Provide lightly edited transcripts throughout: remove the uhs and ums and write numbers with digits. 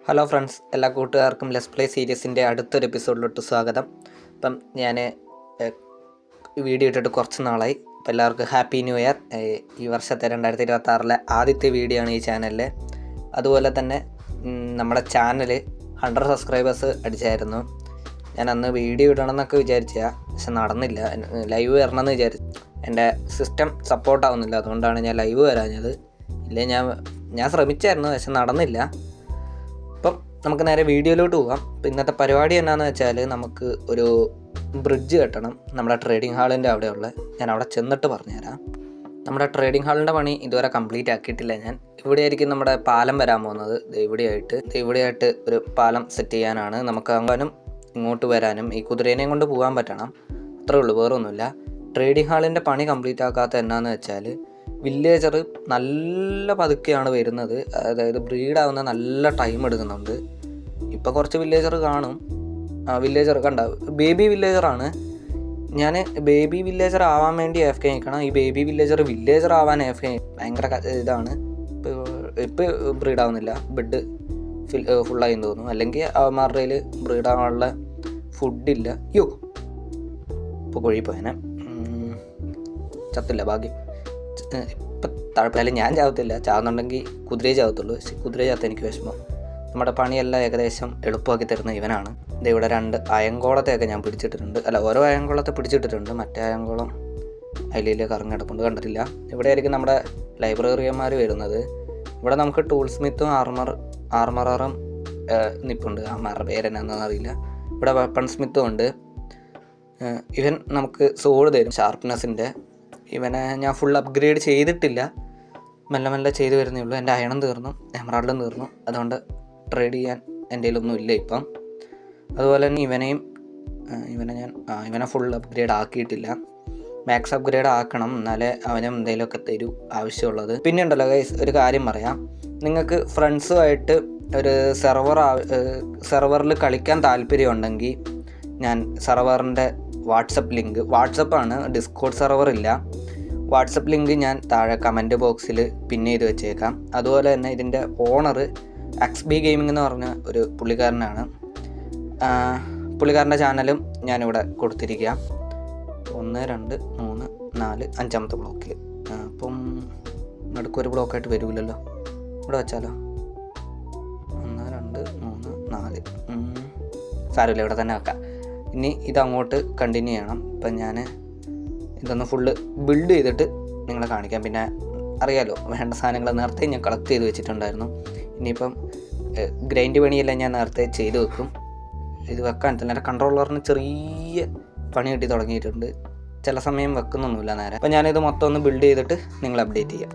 Hello friends, എല്ലാ കൂട്ടുകാർക്കും let's play സീരീസിൻ്റെ അടുത്തൊരു എപ്പിസോഡിലോട്ട് സ്വാഗതം. ഇപ്പം ഞാൻ വീഡിയോ ഇട്ടിട്ട് കുറച്ച് നാളായി. അപ്പോൾ എല്ലാവർക്കും ഹാപ്പി ന്യൂ ഇയർ. ഈ വർഷത്തെ 2026 ആദ്യത്തെ വീഡിയോ ആണ് ഈ ചാനലിൽ. അതുപോലെ തന്നെ നമ്മുടെ ചാനൽ 100 സബ്സ്ക്രൈബേഴ്സ് അടിച്ചായിരുന്നു. ഞാൻ അന്ന് വീഡിയോ ഇടണമെന്നൊക്കെ വിചാരിച്ചാൽ, പക്ഷെ നടന്നില്ല. ലൈവ് വരണമെന്ന് വിചാരിച്ചു. എൻ്റെ സിസ്റ്റം സപ്പോർട്ടാവുന്നില്ല, അതുകൊണ്ടാണ് ഞാൻ ലൈവ് വരാഞ്ഞത്. ഇല്ലേ ഞാൻ ശ്രമിച്ചായിരുന്നു, പക്ഷെ നടന്നില്ല. അപ്പം നമുക്ക് നേരെ വീഡിയോയിലോട്ട് പോകാം. അപ്പം ഇന്നത്തെ പരിപാടി എന്നാന്ന് വെച്ചാൽ, നമുക്ക് ഒരു ബ്രിഡ്ജ് കെട്ടണം നമ്മുടെ ട്രേഡിംഗ് ഹാളിൻ്റെ അവിടെയുള്ള. ഞാൻ അവിടെ ചെന്നിട്ട് പറഞ്ഞുതരാം. നമ്മുടെ ട്രേഡിംഗ് ഹാളിൻ്റെ പണി ഇതുവരെ കംപ്ലീറ്റ് ആക്കിയിട്ടില്ല. ഞാൻ ഇവിടെ ആയിരിക്കും നമ്മുടെ പാലം വരാൻ പോകുന്നത്. ഇവിടെയായിട്ട് ഒരു പാലം സെറ്റ് ചെയ്യാനാണ്. നമുക്ക് അങ്ങനും ഇങ്ങോട്ട് വരാനും ഈ കുതിരേനെയും കൊണ്ട് പോകാൻ പറ്റണം. അത്രേ ഉള്ളൂ, വേറൊന്നുമില്ല. ട്രേഡിംഗ് ഹാളിൻ്റെ പണി കംപ്ലീറ്റ് ആക്കാത്ത എന്നാന്ന് വെച്ചാൽ, വില്ലേജർ നല്ല പതുക്കെയാണ് വരുന്നത്. അതായത് ബ്രീഡാവുന്ന നല്ല ടൈം എടുക്കുന്നുണ്ട്. ഇപ്പോൾ കുറച്ച് വില്ലേജർ കാണും. വില്ലേജർ കണ്ട ബേബി വില്ലേജറാണ്. ഞാൻ ബേബി വില്ലേജർ ആവാൻ വേണ്ടി AFK നിൽക്കണം. ഈ ബേബി വില്ലേജർ ആവാൻ AFK ഭയങ്കര ഇതാണ്. ഇപ്പോൾ ബ്രീഡാവുന്നില്ല, ബെഡ് ഫുള്ളായി തോന്നുന്നു. അല്ലെങ്കിൽ അവന്മാരുടെ കയ്യിൽ ബ്രീഡാവാനുള്ള ഫുഡില്ല. ഇപ്പോൾ കൊഴിപ്പോയനെ ചത്തില്ല, ഭാഗ്യം. ഇപ്പം തഴപ്പിലായാലും ഞാൻ ചാവത്തില്ല. ചാവുന്നുണ്ടെങ്കിൽ കുതിരയെ ചാവത്തുള്ളൂ. പക്ഷേ കുതിര ചാത്ത എനിക്ക് വിഷമം. നമ്മുടെ പണിയെല്ലാം ഏകദേശം എളുപ്പമാക്കി തരുന്ന ഇവനാണ്. ഇവിടെ 2 അയങ്കോളത്തെയൊക്കെ ഞാൻ പിടിച്ചിട്ടിട്ടുണ്ട്. ഓരോ അയങ്കോളത്തെ പിടിച്ചിട്ടിട്ടുണ്ട്. മറ്റേ അയങ്കോളം അതിലേക്ക് ഇറങ്ങിടപ്പുണ്ട്, കണ്ടിട്ടില്ല. ഇവിടെ ആയിരിക്കും നമ്മുടെ ലൈബ്രറിയന്മാർ വരുന്നത്. ഇവിടെ നമുക്ക് ടൂൾ സ്മിത്തും ആർമറും നിൽപ്പുണ്ട്. ആർമറുടെ പേരെന്നാന്ന് അറിയില്ല. ഇവിടെ വെപ്പൺ സ്മിത്തും ഉണ്ട്. ഇവൻ നമുക്ക് സോഡ് തരും, ഷാർപ്നെസ്സിൻ്റെ. ഇവനെ ഞാൻ ഫുൾ അപ്ഗ്രേഡ് ചെയ്തിട്ടില്ല, മെല്ലെ ചെയ്ത് വരുന്നേ ഉള്ളൂ. എൻ്റെ അയണം തീർന്നു, എമറാൾഡും തീർന്നു. അതുകൊണ്ട് ട്രേഡ് ചെയ്യാൻ എൻ്റെ കയ്യിലൊന്നും ഇല്ല ഇപ്പം. അതുപോലെ തന്നെ ഇവനെ ഫുൾ അപ്ഗ്രേഡ് ആക്കിയിട്ടില്ല. മാക്സ് അപ്ഗ്രേഡ് ആക്കണം, എന്നാലേ അവനും എന്തെങ്കിലുമൊക്കെ തരൂ ആവശ്യമുള്ളത്. പിന്നെ ഉണ്ടല്ലോ ഗൈസ്, ഒരു കാര്യം പറയാം. നിങ്ങൾക്ക് ഫ്രണ്ട്സുമായിട്ട് ഒരു സെർവറിൽ കളിക്കാൻ താല്പര്യമുണ്ടെങ്കിൽ, ഞാൻ സെർവറിൻ്റെ വാട്സപ്പാണ്, ഡിസ്കോഡ് സെർവർ ഇല്ല. വാട്സപ്പ് ലിങ്ക് ഞാൻ താഴെ കമൻറ്റ് ബോക്സിൽ ചെയ്ത് വെച്ചേക്കാം. അതുപോലെ തന്നെ ഇതിൻ്റെ ഓണർ XB ഗെയിമിംഗ് എന്ന് പറഞ്ഞ ഒരു പുള്ളിക്കാരനാണ്. പുള്ളിക്കാരൻ്റെ ചാനലും ഞാനിവിടെ കൊടുത്തിരിക്കാം. 1 2 3 4 5ാമത്തെ ബ്ലോക്കിൽ. അപ്പം നടുക്കൊരു ബ്ലോക്കായിട്ട് വരുമല്ലോ, ഇവിടെ വെച്ചാലോ. 1 2 3 4 സാരമില്ല, ഇവിടെ തന്നെ വെക്കാം. ഇനി ഇതങ്ങോട്ട് കണ്ടിന്യൂ ചെയ്യണം. ഇപ്പം ഞാൻ ഇതൊന്ന് ഫുള്ള് ബിൽഡ് ചെയ്തിട്ട് നിങ്ങളെ കാണിക്കാം. പിന്നെ അറിയാലോ, വേണ്ട സാധനങ്ങൾ നേരത്തെ ഞാൻ കളക്ട് ചെയ്ത് വെച്ചിട്ടുണ്ടായിരുന്നു. ഇനിയിപ്പം ഗ്രൈൻഡ് പണിയെല്ലാം ഞാൻ നേരത്തെ ചെയ്ത് വെക്കും. ഇത് വെക്കാൻ തന്നെ കൺട്രോളറിന് ചെറിയ പണി കിട്ടി തുടങ്ങിയിട്ടുണ്ട്. ചില സമയം വെക്കുന്നൊന്നുമില്ല നേരെ. അപ്പം ഞാനിത് മൊത്തം ഒന്ന് ബിൽഡ് ചെയ്തിട്ട് നിങ്ങൾ അപ്ഡേറ്റ് ചെയ്യാം.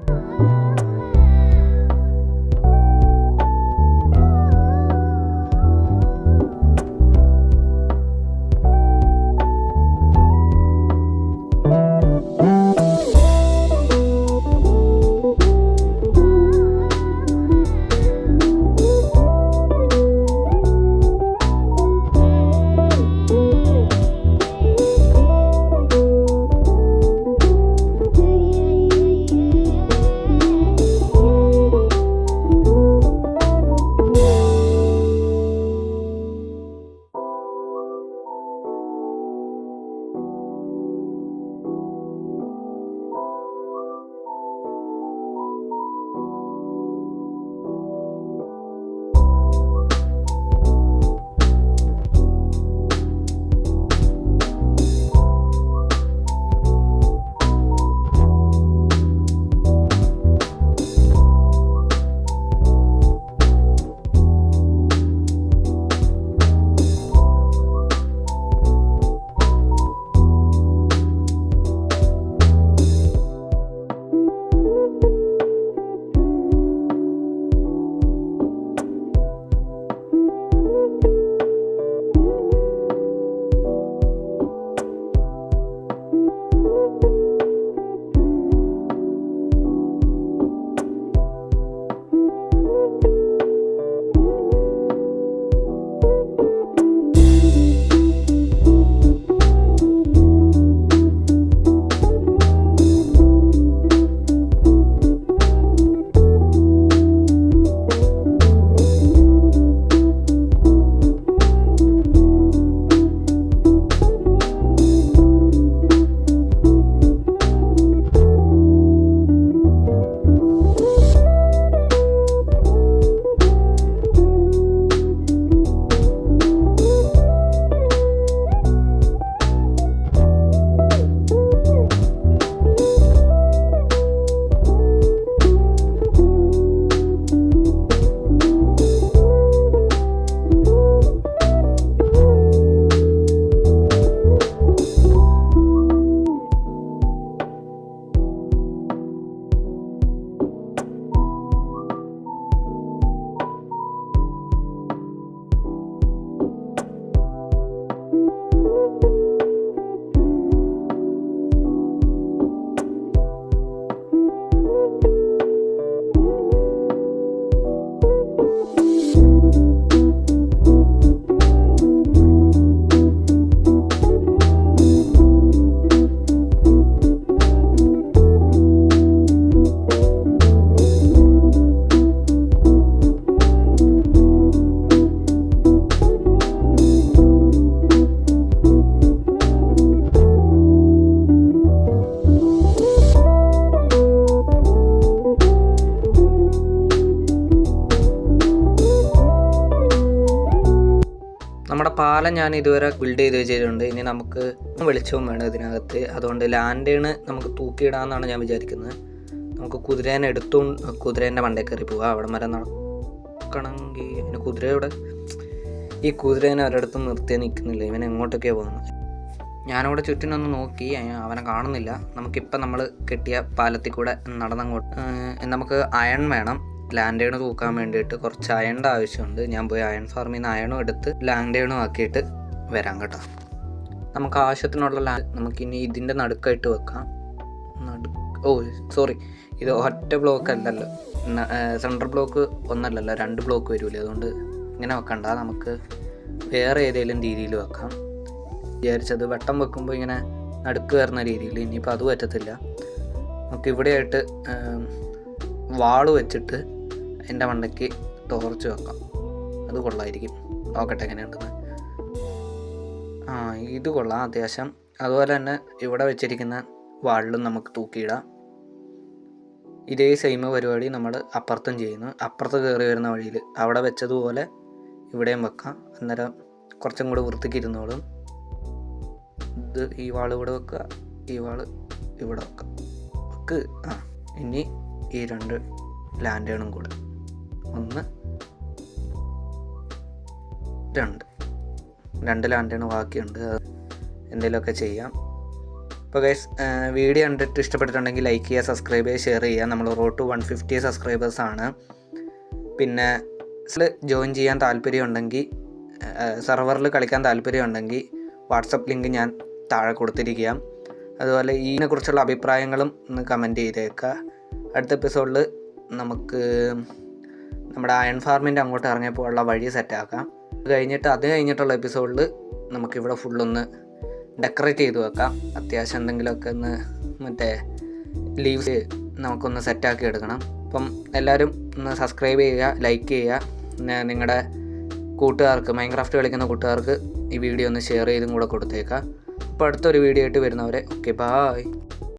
നമ്മുടെ പാലം ഞാൻ ഇതുവരെ ബിൽഡ് ചെയ്ത് വെച്ചിട്ടുണ്ട്. ഇനി നമുക്ക് വെളിച്ചവും വേണം ഇതിനകത്ത്. അതുകൊണ്ട് ലാൻഡേണ് നമുക്ക് തൂക്കിയിടാമെന്നാണ് ഞാൻ വിചാരിക്കുന്നത്. നമുക്ക് കുതിരേനെ കുതിരേൻ്റെ മണ്ടയിൽ കയറി പോവാം. അവിടെ വരെ നടക്കണമെങ്കിൽ പിന്നെ കുതിരയുടെ ഈ കുതിരേനെ ഒരിടത്തും നിർത്തിയാൽ നിൽക്കുന്നില്ല. ഇവൻ എങ്ങോട്ടൊക്കെയാണ് പോകുന്നത്. ഞാനവിടെ ചുറ്റിനൊന്ന് നോക്കി, അവനെ കാണുന്നില്ല. നമുക്കിപ്പം നമ്മൾ കെട്ടിയ പാലത്തിൽ കൂടെ നടന്നങ്ങോട്ട് നമുക്ക് അയൺ വേണം. ലാൻഡേണ് തൂക്കാൻ വേണ്ടിയിട്ട് കുറച്ച് അയണിൻ്റെ ആവശ്യമുണ്ട്. ഞാൻ പോയി അയൺ ഫാർമിൽ നിന്ന് അയണും എടുത്ത് ലാൻഡേണും ആക്കിയിട്ട് വരാം കേട്ടോ. നമുക്ക് ആവശ്യത്തിനുള്ള നമുക്കിനി ഇതിൻ്റെ നടുക്കായിട്ട് വെക്കാം. സോറി, ഇത് ഒറ്റ ബ്ലോക്ക് അല്ലല്ലോ, സെൻട്രൽ ബ്ലോക്ക് ഒന്നല്ലല്ലോ, 2 ബ്ലോക്ക് വരില്ലേ. അതുകൊണ്ട് ഇങ്ങനെ വെക്കണ്ട, നമുക്ക് വേറെ ഏതെങ്കിലും രീതിയിൽ വെക്കാം. വിചാരിച്ചത് വെട്ടം വെക്കുമ്പോൾ ഇങ്ങനെ നടുക്ക് വരുന്ന രീതിയിൽ. ഇനിയിപ്പോൾ അത് പറ്റത്തില്ല. നമുക്ക് ഇവിടെയായിട്ട് വാള് വെച്ചിട്ട് എൻ്റെ മണ്ടയ്ക്ക് ടോർച്ച് വെക്കാം. അത് കൊള്ളായിരിക്കും. നോക്കട്ടെ എങ്ങനെയുണ്ടെന്ന്. ഇത് കൊള്ളാം അത്യാവശ്യം. അതുപോലെ തന്നെ ഇവിടെ വെച്ചിരിക്കുന്ന വാളിലും നമുക്ക് തൂക്കിയിടാം. ഇതേ സെയിം പരിപാടി നമ്മൾ അപ്പുറത്തും ചെയ്യുന്നു. അപ്പുറത്ത് കയറി വരുന്ന വഴിയിൽ അവിടെ വെച്ചതുപോലെ ഇവിടെയും വെക്കാം. അന്നേരം കുറച്ചും കൂടെ വൃത്തിക്ക് ഇരുന്നോളും. ഈ വാൾ ഇവിടെ വെക്കുക, ഈ വാൾ ഇവിടെ വെക്കാം. ഇനി ഈ 2 ലാൻഡേണും കൂടെ 1 2 ലാൻഡേണ് ബാക്കിയുണ്ട്. എന്തെങ്കിലുമൊക്കെ ചെയ്യാം. അപ്പോൾ ഗൈസ്, വീഡിയോ കണ്ടിട്ട് ഇഷ്ടപ്പെട്ടിട്ടുണ്ടെങ്കിൽ ലൈക്ക് ചെയ്യുക, സബ്സ്ക്രൈബ് ചെയ്യുക, ഷെയർ ചെയ്യുക. നമ്മൾ റോഡ് ടു 150 സബ്സ്ക്രൈബേഴ്സാണ്. പിന്നെ ജോയിൻ ചെയ്യാൻ താല്പര്യമുണ്ടെങ്കിൽ, സെർവറിൽ കളിക്കാൻ താല്പര്യമുണ്ടെങ്കിൽ വാട്സപ്പ് ലിങ്ക് ഞാൻ താഴെ കൊടുത്തിരിക്കുക. അതുപോലെ ഇതിനെക്കുറിച്ചുള്ള അഭിപ്രായങ്ങളും ഒന്ന് കമൻറ്റ് ചെയ്തേക്കുക. അടുത്ത എപ്പിസോഡിൽ നമുക്ക് നമ്മുടെ അയൺ ഫാർമിൻ്റെ അങ്ങോട്ട് ഇറങ്ങിയപ്പോൾ ഉള്ള വഴി സെറ്റാക്കാം. അത് കഴിഞ്ഞിട്ടുള്ള എപ്പിസോഡിൽ നമുക്കിവിടെ ഫുള്ളൊന്ന് ഡെക്കറേറ്റ് ചെയ്ത് വെക്കാം. അത്യാവശ്യം എന്തെങ്കിലുമൊക്കെ ഒന്ന് ലീവ്സ് നമുക്കൊന്ന് സെറ്റാക്കി എടുക്കണം. അപ്പം എല്ലാവരും ഒന്ന് സബ്സ്ക്രൈബ് ചെയ്യുക, ലൈക്ക് ചെയ്യുക. പിന്നെ നിങ്ങളുടെ കൂട്ടുകാർക്ക്, മൈൻക്രാഫ്റ്റ് കളിക്കുന്ന കൂട്ടുകാർക്ക് ഈ വീഡിയോ ഒന്ന് ഷെയർ ചെയ്തും കൂടെ കൊടുത്തേക്കാം. അപ്പോൾ അടുത്തൊരു വീഡിയോ ആയിട്ട് വരുന്നവരെ ഓക്കെ, ബായ്.